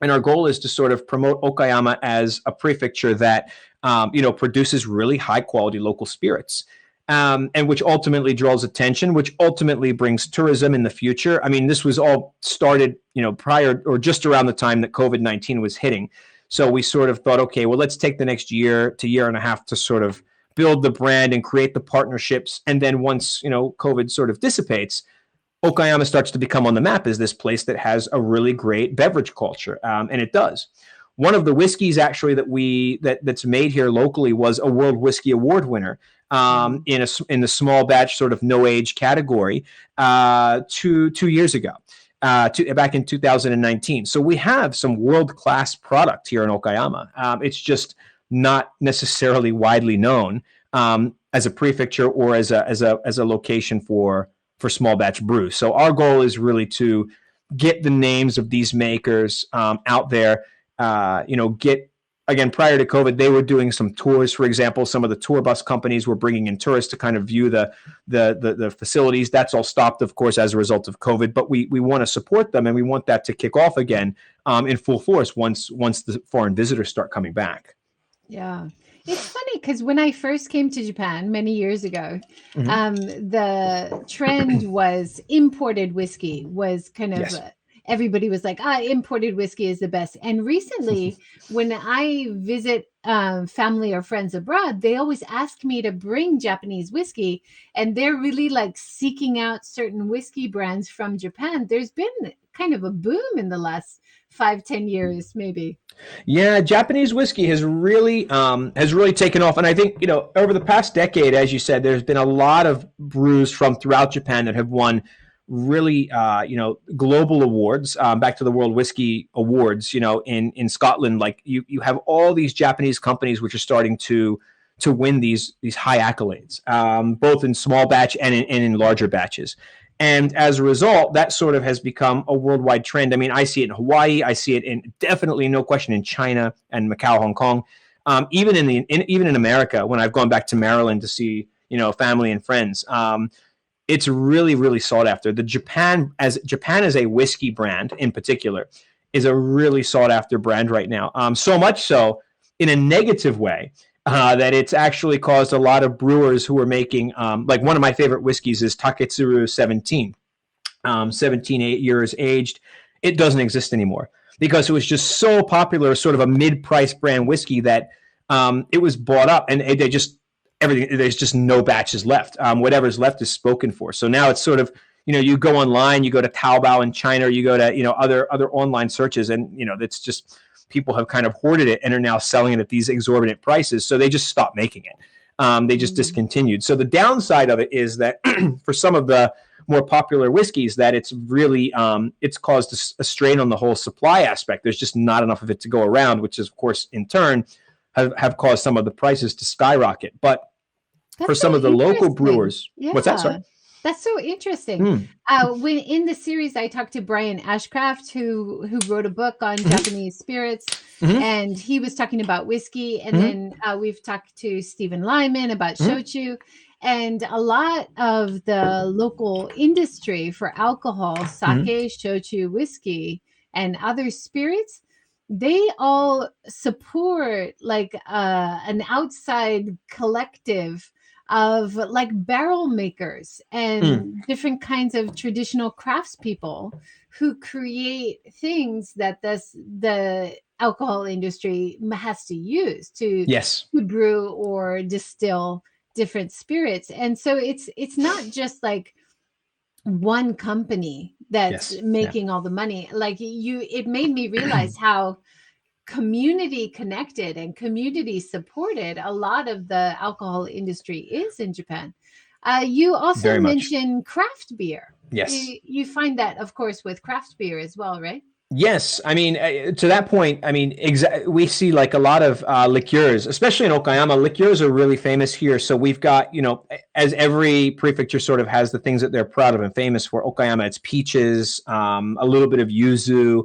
our goal is to sort of promote Okayama as a prefecture that produces really high quality local spirits. And which ultimately draws attention, which ultimately brings tourism in the future. I mean, this was all started, prior or just around the time that COVID-19 was hitting. So we sort of thought, okay, well, let's take the next year to year and a half to sort of build the brand and create the partnerships. And then once, COVID sort of dissipates, Okayama starts to become on the map as this place that has a really great beverage culture. And it does. One of the whiskeys actually that's made here locally was a World Whiskey Award winner. In the small batch sort of no age category 2 years ago. back in 2019. So we have some world-class product here in Okayama. It's just not necessarily widely known as a prefecture or as a location for small batch brews. So our goal is really to get the names of these makers out there. Get, again, prior to COVID, they were doing some tours. For example, some of the tour bus companies were bringing in tourists to kind of view the facilities. That's all stopped, of course, as a result of COVID. But we want to support them, and we want that to kick off again in full force once the foreign visitors start coming back. Yeah. It's funny because when I first came to Japan many years ago, the trend was imported whiskey was kind of, everybody was like, imported whiskey is the best. And recently, when I visit family or friends abroad, they always ask me to bring Japanese whiskey. And they're really like seeking out certain whiskey brands from Japan. There's been kind of a boom in the last 5-10 years, maybe. Yeah, Japanese whiskey has really taken off, and I think over the past decade, as you said, there's been a lot of brews from throughout Japan that have won really global awards. Back to the World Whiskey Awards, in Scotland, like you have all these Japanese companies which are starting to win these high accolades, both in small batch and in larger batches. And as a result, that sort of has become a worldwide trend. I mean, I see it in Hawaii. I see it definitely, no question, in China and Macau, Hong Kong. Even in America, when I've gone back to Maryland to see, family and friends, it's really, really sought after. Japan as a whiskey brand in particular is a really sought after brand right now. So much so in a negative way. That it's actually caused a lot of brewers who are making, like one of my favorite whiskeys is Taketsuru 17, 8 years aged. It doesn't exist anymore because it was just so popular, sort of a mid-price brand whiskey that it was bought up and there's just no batches left. Whatever's left is spoken for. So now it's sort of, you go online, you go to Taobao in China, or you go to, other online searches, and, it's just, people have kind of hoarded it and are now selling it at these exorbitant prices. So they just stopped making it. They just discontinued. So the downside of it is that for some of the more popular whiskeys, that it's really, it's caused a strain on the whole supply aspect. There's just not enough of it to go around, which is, of course, in turn have caused some of the prices to skyrocket. But for some of the local brewers, what's that? Sorry? That's so interesting. When in the series, I talked to Brian Ashcraft, who wrote a book on Japanese spirits, and he was talking about whiskey. And then we've talked to Stephen Lyman about shochu, and a lot of the local industry for alcohol, sake, shochu, whiskey, and other spirits, they all support like an outside collective of like barrel makers and different kinds of traditional craftspeople who create things that the alcohol industry has to use to brew or distill different spirits. And so it's not just like one company that's making all the money. Like it made me realize how community connected and community supported a lot of the alcohol industry is in Japan. You also mentioned craft beer. Yes. You find that, of course, with craft beer as well, right? Yes. I mean, to that point, I mean, we see like a lot of liqueurs, especially in Okayama. Liqueurs are really famous here. So we've got, as every prefecture sort of has the things that they're proud of and famous for. Okayama, it's peaches, a little bit of yuzu,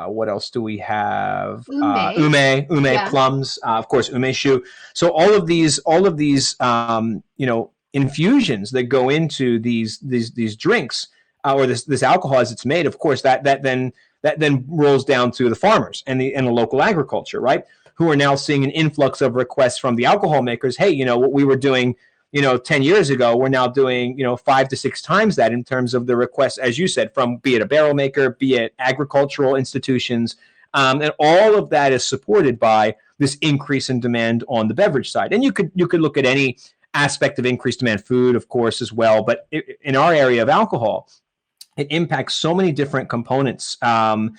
what else do we have? Ume plums, of course, umeshu. So all of these, infusions that go into these drinks or this alcohol as it's made. Of course, that then rolls down to the farmers and the local agriculture, right? Who are now seeing an influx of requests from the alcohol makers. Hey, what we were doing 10 years ago, we're now doing, 5 to 6 times that in terms of the requests, as you said, from be it a barrel maker, be it agricultural institutions. And all of that is supported by this increase in demand on the beverage side. And you could look at any aspect of increased demand, food, of course, as well. But in our area of alcohol, it impacts so many different components and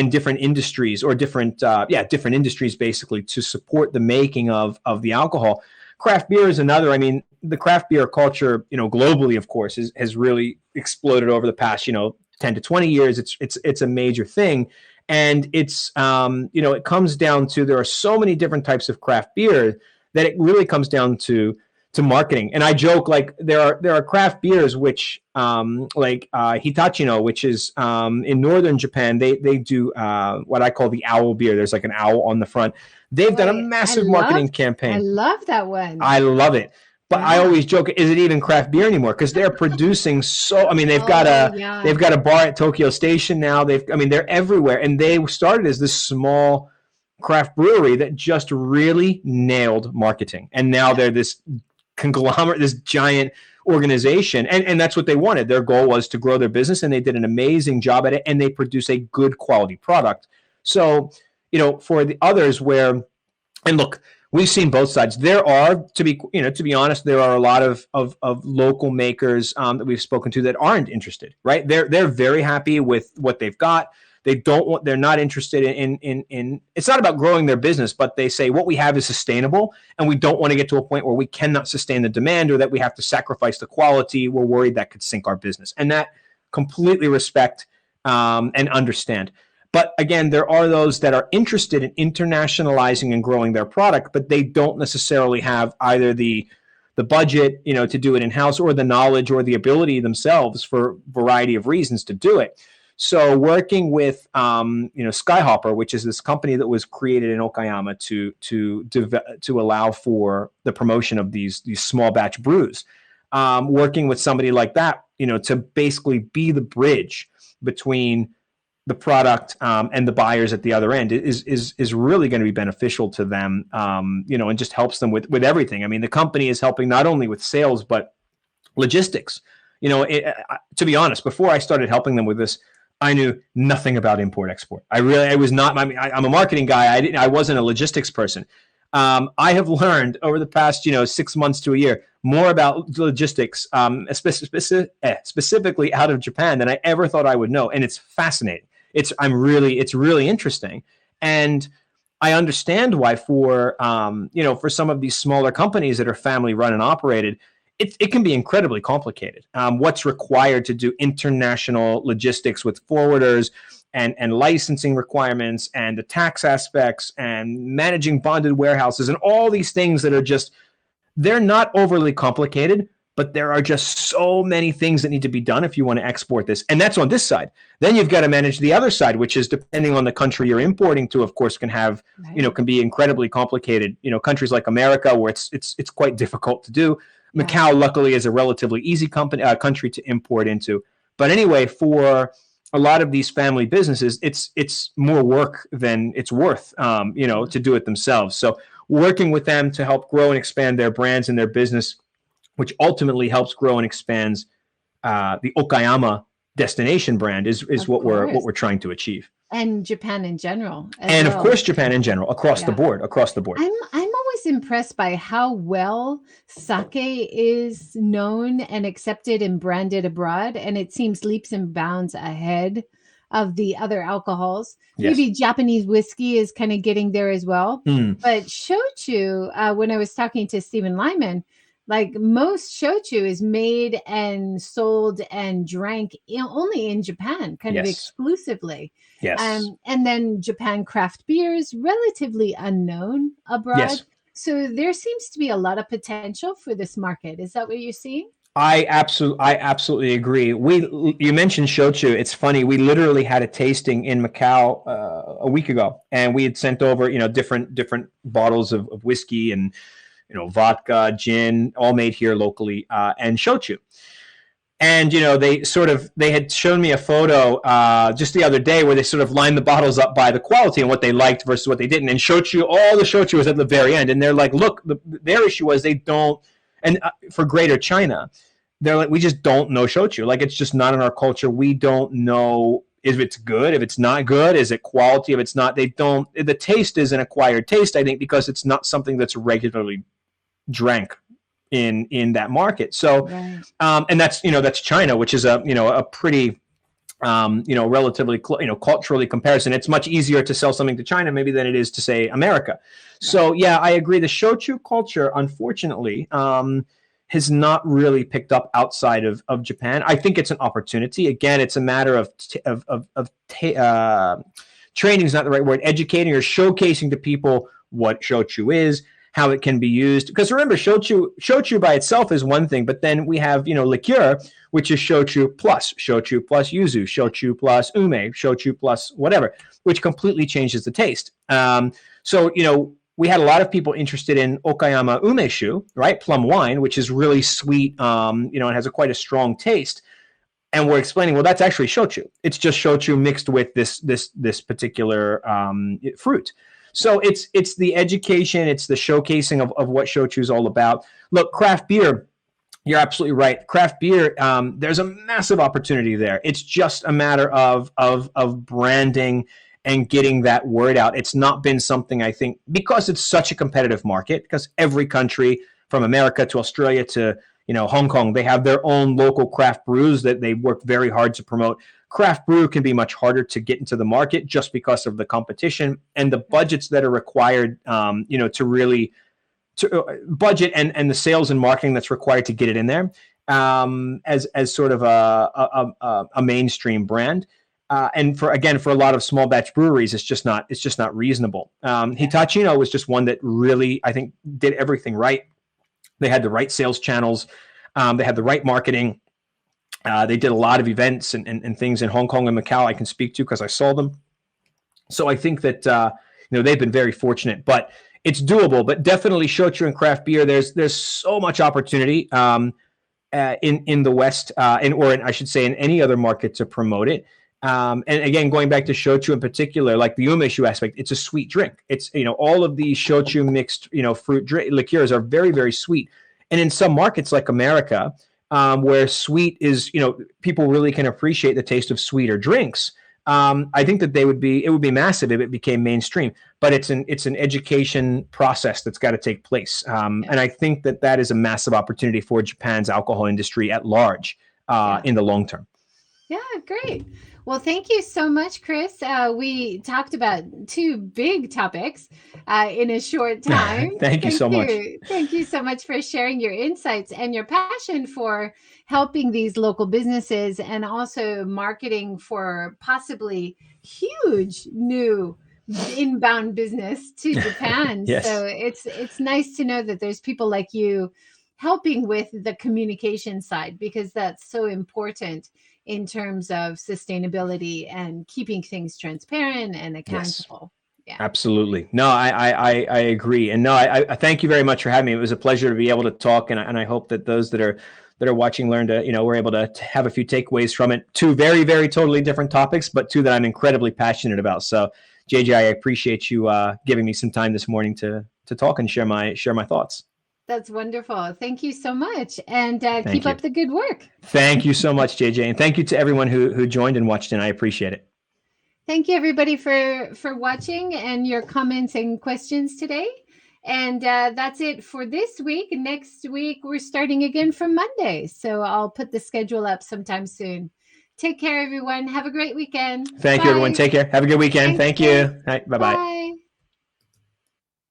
different industries or different industries, basically, to support the making of the alcohol. craft beer is another. I mean, the craft beer culture, globally, of course, has really exploded over the past, 10 to 20 years. It's a major thing. And it's, it comes down to, there are so many different types of craft beer that it really comes down to marketing. And I joke, like, there are craft beers which, like Hitachino, which is in northern Japan, they do what I call the owl beer. There's like an owl on the front. They've done a massive marketing campaign. I love that one. I love it. But I always joke, is it even craft beer anymore? Because they're producing they've got a bar at Tokyo Station now. They're everywhere. And they started as this small craft brewery that just really nailed marketing. And now they're this conglomerate, this giant organization. And that's what they wanted. Their goal was to grow their business, and they did an amazing job at it, and they produce a good quality product. So, for the others and look, we've seen both sides. There are, to be honest, there are a lot of local makers that we've spoken to that aren't interested, right? They're very happy with what they've got. They're not interested in it's not about growing their business, but they say what we have is sustainable, and we don't want to get to a point where we cannot sustain the demand, or that we have to sacrifice the quality. We're worried that could sink our business, and that completely respect and understand. But again, there are those that are interested in internationalizing and growing their product, but they don't necessarily have either the budget, to do it in-house, or the knowledge or the ability themselves, for a variety of reasons, to do it. So working with, Skyhopper, which is this company that was created in Okayama to allow for the promotion of these small batch brews, working with somebody like that, to basically be the bridge between the product and the buyers at the other end is really going to be beneficial to them, and just helps them with everything. I mean, the company is helping not only with sales, but logistics. To be honest, before I started helping them with this, I knew nothing about import-export. I'm a marketing guy. I wasn't a logistics person. I have learned over the past, 6 months to a year, more about logistics, specifically out of Japan, than I ever thought I would know. And it's fascinating. It's really interesting. And I understand why for some of these smaller companies that are family run and operated, it can be incredibly complicated. What's required to do international logistics with forwarders and licensing requirements and the tax aspects and managing bonded warehouses and all these things that are they're not overly complicated, but there are just so many things that need to be done if you want to export this. And that's on this side. Then you've got to manage the other side, which is, depending on the country you're importing to, of course, can be incredibly complicated. Countries like America, where it's quite difficult to do. Yeah. Macau, luckily, is a relatively easy country to import into. But anyway, for a lot of these family businesses, it's more work than it's worth, to do it themselves. So working with them to help grow and expand their brands and their business, which ultimately helps grow and expands the Okayama destination brand, is what we're trying to achieve. And Japan in general. Of course, Japan in general, across the board. I'm always impressed by how well sake is known and accepted and branded abroad. And it seems leaps and bounds ahead of the other alcohols. Yes. Maybe Japanese whiskey is kind of getting there as well. But shochu, when I was talking to Stephen Lyman, like, most shochu is made and sold and drank only in Japan, kind of exclusively. Yes. And then Japan craft beers, relatively unknown abroad. Yes. So there seems to be a lot of potential for this market. Is that what you're seeing? I absolutely agree. You mentioned shochu. It's funny. We literally had a tasting in Macau a week ago, and we had sent over, different bottles of whiskey and, vodka, gin, all made here locally, and shochu. And, they had shown me a photo just the other day where they sort of lined the bottles up by the quality and what they liked versus what they didn't. And all the shochu was at the very end. And they're like, look, their issue was they don't, and for Greater China, they're like, we just don't know shochu. Like, it's just not in our culture. We don't know if it's good, if it's not good, is it quality, if it's not, the taste is an acquired taste, I think, because it's not something that's regularly drank in that market. So, and that's China, which is a pretty relatively, culturally comparison. It's much easier to sell something to China maybe than it is to say America. So yeah, I agree. The shochu culture, unfortunately, has not really picked up outside of Japan. I think it's an opportunity. Again, it's a matter of training is not the right word. Educating or showcasing to people what shochu is, how it can be used. Because remember, shochu by itself is one thing, but then we have, liqueur, which is shochu plus yuzu, shochu plus ume, shochu plus whatever, which completely changes the taste. So, we had a lot of people interested in Okayama umeshu, right? Plum wine, which is really sweet, and has quite a strong taste. And we're explaining, well, that's actually shochu. It's just shochu mixed with this particular fruit. So it's the education, it's the showcasing of what shochu is all about. Look, craft beer, you're absolutely right. Craft beer, there's a massive opportunity there. It's just a matter of branding and getting that word out. It's not been something, I think, because it's such a competitive market, because every country from America to Australia to Hong Kong, they have their own local craft brews that they work very hard to promote. Craft brew can be much harder to get into the market just because of the competition and the budgets that are required, to really budget and the sales and marketing that's required to get it in there as sort of a mainstream brand. And for a lot of small batch breweries, it's just not reasonable. Hitachino was just one that really, I think, did everything right. They had the right sales channels. They had the right marketing. They did a lot of events and things in Hong Kong and Macau I can speak to because I saw them. So I think that they've been very fortunate, but it's doable. But definitely shochu and craft beer. There's so much opportunity in the West, or I should say in any other market to promote it. And again, going back to shochu in particular, like the umeshu aspect, it's a sweet drink. It's, all of these shochu mixed, fruit liqueurs are very, very sweet. And in some markets like America, where sweet is, people really can appreciate the taste of sweeter drinks. I think that it would be massive if it became mainstream, but it's an education process that's got to take place. And I think that is a massive opportunity for Japan's alcohol industry at large in the long term. Yeah, great. Well, thank you so much, Chris. We talked about two big topics in a short time. Thank you so much. Thank you so much for sharing your insights and your passion for helping these local businesses and also marketing for possibly huge new inbound business to Japan. Yes. So it's nice to know that there's people like you helping with the communication side, because that's so important in terms of sustainability and keeping things transparent and accountable. Yes. Yeah, absolutely. No, I agree. And no, I thank you very much for having me. It was a pleasure to be able to talk. And I hope that those that are watching learn to, we're able to have a few takeaways from it. Two very, very totally different topics, but two that I'm incredibly passionate about. So JJ, I appreciate you giving me some time this morning to talk and share my thoughts. That's wonderful. Thank you so much. And keep up the good work. Thank you so much, JJ. And thank you to everyone who joined and watched in. I appreciate it. Thank you, everybody, for watching and your comments and questions today. And that's it for this week. Next week, we're starting again from Monday. So I'll put the schedule up sometime soon. Take care, everyone. Have a great weekend. Thank you, everyone. Take care. Have a good weekend. Thank you. Bye-bye. Bye.